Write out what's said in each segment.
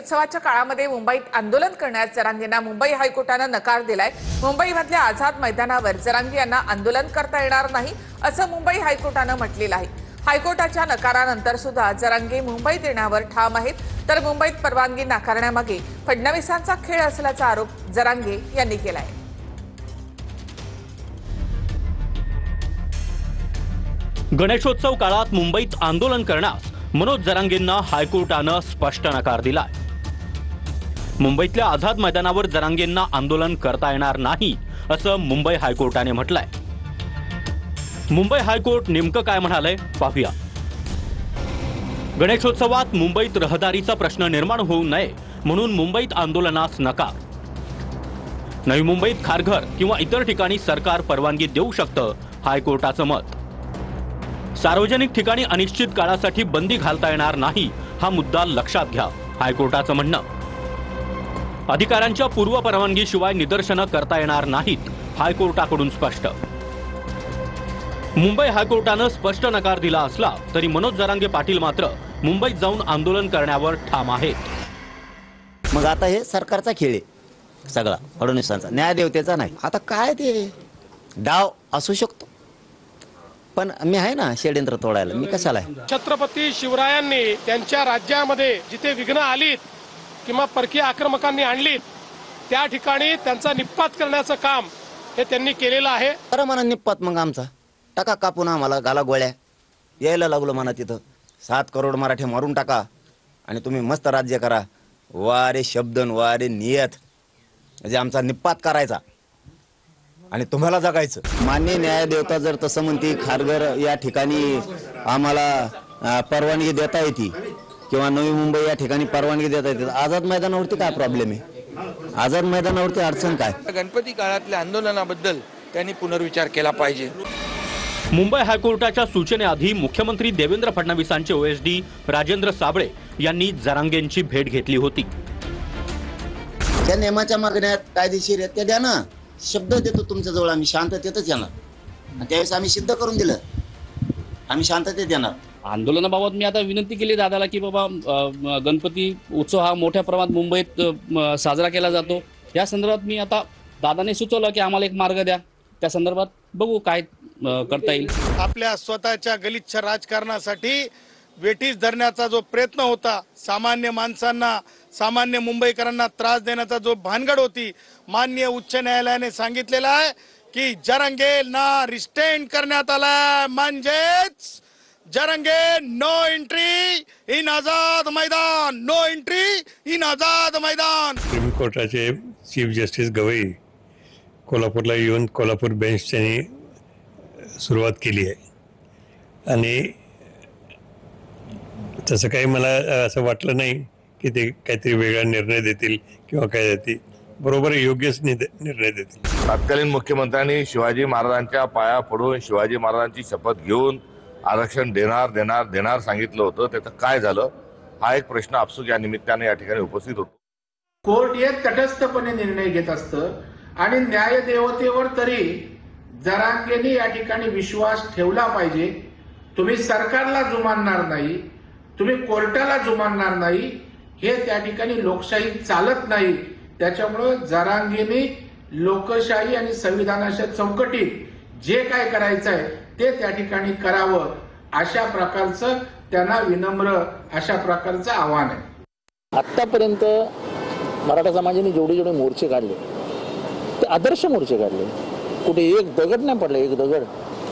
गणेशोत्सवाच्या काळामध्ये मुंबईत आंदोलन करण्यास जरांगेंना मुंबई हायकोर्टाने नकार दिलाय। मुंबईमधल्या आझाद मैदानावर जरांगे यांना आंदोलन करता येणार नाही असं मुंबई हायकोर्टाने म्हटलेलं आहे। हायकोर्टाच्या नकारानंतर सुद्धा जरांगे मुंबईत येण्यावर ठाम आहेत। तर मुंबईत परवानगी नाकारण्यामागे फडणवीसांचा खेळ असल्याचा आरोप जरांगे यांनी केलाय। गणेशोत्सव काळात मुंबईत आंदोलन करण्यास मनोज जरांगेंना हायकोर्टाने स्पष्ट नकार दिलाय। मुंबईतल्या आझाद मैदानावर जरांगेंना आंदोलन करता येणार नाही असं मुंबई हायकोर्टाने म्हटलंय। मुंबई हायकोर्ट नेमकं काय म्हणालंय पाहूया। गणेशोत्सवात मुंबईत रहदारीचा प्रश्न निर्माण होऊ नये म्हणून मुंबईत आंदोलनास नकार। नवी मुंबईत खारघर किंवा इतर ठिकाणी सरकार परवानगी देऊ शकतं, हायकोर्टाचं मत। सार्वजनिक ठिकाणी अनिश्चित काळासाठी बंदी घालता येणार नाही हा मुद्दा लक्षात घ्या, हायकोर्टाचं म्हणणं। अधिकाऱ्यांच्या पूर्व परवानगीशिवाय निदर्शनं करता येणार नाहीत, हायकोर्टाकडून स्पष्ट। मुंबई हायकोर्टानं स्पष्ट नकार दिला असला तरी मनोज जरांगे पाटील मात्र मुंबईत जाऊन आंदोलन करण्यावर ठाम आहेत। मग आता हे सरकारचा खेळ आहे सगळा, फडणवीसांचा, न्यायदेवतेचा नाही। आता काय ते डाव असू शकतो, पण मी आहे ना षड्यंत्र तोडायला, मी कशाला आहे। छत्रपती शिवरायांनी त्यांच्या राज्यामध्ये जिथे विघ्न आलीत किंवा परकीय आक्रमकांनी आणलीत त्या ठिकाणी त्यांचा निपात करण्याचं काम हे त्यांनी केलेलं आहे। तर म्हणा निपात मग आमचा टाका कापून, आम्हाला गाला गोळ्या यायला लागलो म्हणा, तिथं 7 करोड मराठी मारून टाका आणि तुम्ही मस्त राज्य करा। वारे शब्दन वारे नियत, म्हणजे आमचा निपात करायचा आणि तुम्हाला जगायचं। मान्य न्यायदेवता जर तसं म्हणते खारघर या ठिकाणी आम्हाला परवानगी देता येते किंवा नवी मुंबई या ठिकाणी परवानगी देता येते, आझाद मैदानावरती काय प्रॉब्लेम आहे? आझाद मैदानावरती अडचण काय? गणपती काळातल्या आंदोलनाबद्दल त्यांनी पुनर्विचार केला पाहिजे। मुंबई हायकोर्टाच्या सूचनेआधी मुख्यमंत्री देवेंद्र फडणवीसांचे ओएसडी राजेंद्र साबळे यांनी जरांगेंची भेट घेतली होती। त्या नियमाच्या मागण्यात कायदेशीर आहेत त्या द्या ना, शब्द देतो तुमच्याजवळ, आम्ही शांततेतच येणार। त्यावेळेस आम्ही सिद्ध करून दिलं, आम्ही शांततेत येणार। आंदोलनाबाबत मी आता विनंती केली दादाला की बाबा गणपती उत्सव हा मोठ्या प्रमाणात मुंबईत साजरा केला जातो। या संदर्भात मी आता दादाने सुचवलं की आम्हाला एक मार्ग द्या, त्या संदर्भात बघू काय करता येईल। आपल्या स्वतःच्या गलिच्छ राजकारणासाठी वेठीस धरण्याचा जो प्रयत्न होता, सामान्य माणसांना, सामान्य मुंबईकरांना त्रास देण्याचा जो भानगड होती, माननीय उच्च न्यायालयाने सांगितलेलं आहे की जरांगेंना रिस्ट्रेन करण्यात आला, म्हणजेच Jarange no entry in Azad Maidan, no entry in Azad Maidan. Supreme कोर्टाचे चीफ जस्टिस गवई कोल्हापूरला येऊन कोल्हापूर बेंच त्यांनी सुरुवात केली आहे आणि तसं काही मला असं वाटलं नाही की ते काहीतरी वेगळा निर्णय देतील किंवा काय देतील, बरोबर योग्यच निर्णय देतील। तत्कालीन मुख्यमंत्र्यांनी शिवाजी महाराजांच्या पाया पडून शिवाजी महाराजांची शपथ घेऊन आरक्षण देणार देणार देणार सांगितलं होतं, त्याचं काय झालं हा एक प्रश्न आपसूक या निमित्ताने या ठिकाणी उपस्थित होतो। कोर्ट हे तटस्थपणे निर्णय घेत असतं आणि न्यायदेवतेवर तरी जरांगेंनी या ठिकाणी विश्वास ठेवला पाहिजे। तुम्ही सरकारला जुमानणार नाही, तुम्ही कोर्टाला जुमानणार नाही, हे त्या ठिकाणी लोकशाही चालत नाही। त्याच्यामुळे जरांगेंनी लोकशाही आणि संविधानाच्या चौकटीत जे काय करायचं आहे ते त्या ठिकाणी करावं, अशा प्रकारचं त्यांना विनम्र अशा प्रकारचं आव्हान आहे। आतापर्यंत मराठा समाजाने जेवढे जेवढे मोर्चे काढले ते आदर्श मोर्चे काढले, कुठे एक दगड नाही पडला, एक दगड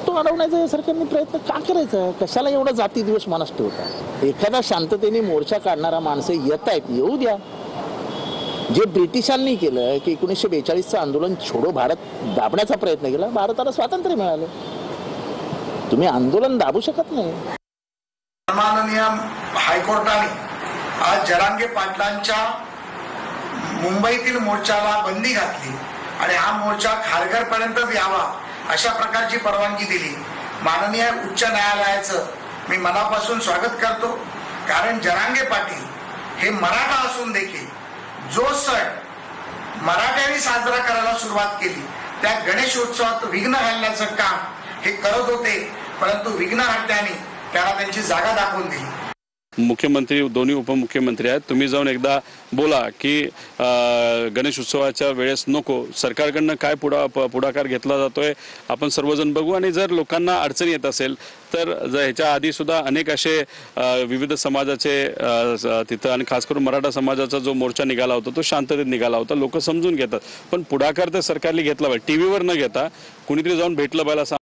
तो अडवण्याचा सरकारने प्रयत्न का करायचा? कशाला एवढा जाती दिवस मनात ठेवता? एखादा शांततेने मोर्चा काढणारा माणसं येत आहेत, येऊ द्या। जे ब्रिटिशांनी केलं की 1942चं आंदोलन छोडो भारत दाबण्याचा प्रयत्न केला, भारताला स्वातंत्र्य मिळालं, तुम्ही आंदोलन दाबू शकत नाही। माननीय हायकोर्टाने आज जरांगे पाटलांच्या मुंबईतील मोर्चाला बंदी घातली आणि हा मोर्चा खारघर पर्यंत यावा अशा प्रकारची परवानगी दिली। माननीय उच्च न्यायालयाचं मी मनापासून स्वागत करतो, कारण जरांगे पाटील हे मराठा असून देखील जो सण मराठ्यांनी साजरा करायला सुरुवात केली त्या गणेशोत्सवात विघ्न घालण्याचं काम हे करत होते, परंतु विघ्नहर्त्यांनी त्यांना त्यांची जागा दाखवून दिली। मुख्यमंत्री दोन्ही उपमुख्यमंत्री आहेत, तुम्ही जाऊन एकदा बोला की गणेश उत्सवाच्या वेळेस नको, सरकारकडनं काय पुढाकार घेतला जातोय आपण सर्वजण बघू. आणि जर लोकांना अडचणी येत असेल तर ह्याच्या आधी सुद्धा अनेक असे विविध समाजाचे तिथं आणि खास करून मराठा समाजाचा जो मोर्चा निघाला होता तो शांततेत निघाला होता, लोक समजून घेतात. पण पुढाकार तर सरकारने घेतला पाहिजे, टीव्हीवर न घेता कुणीतरी जाऊन भेटलं पाहिजे.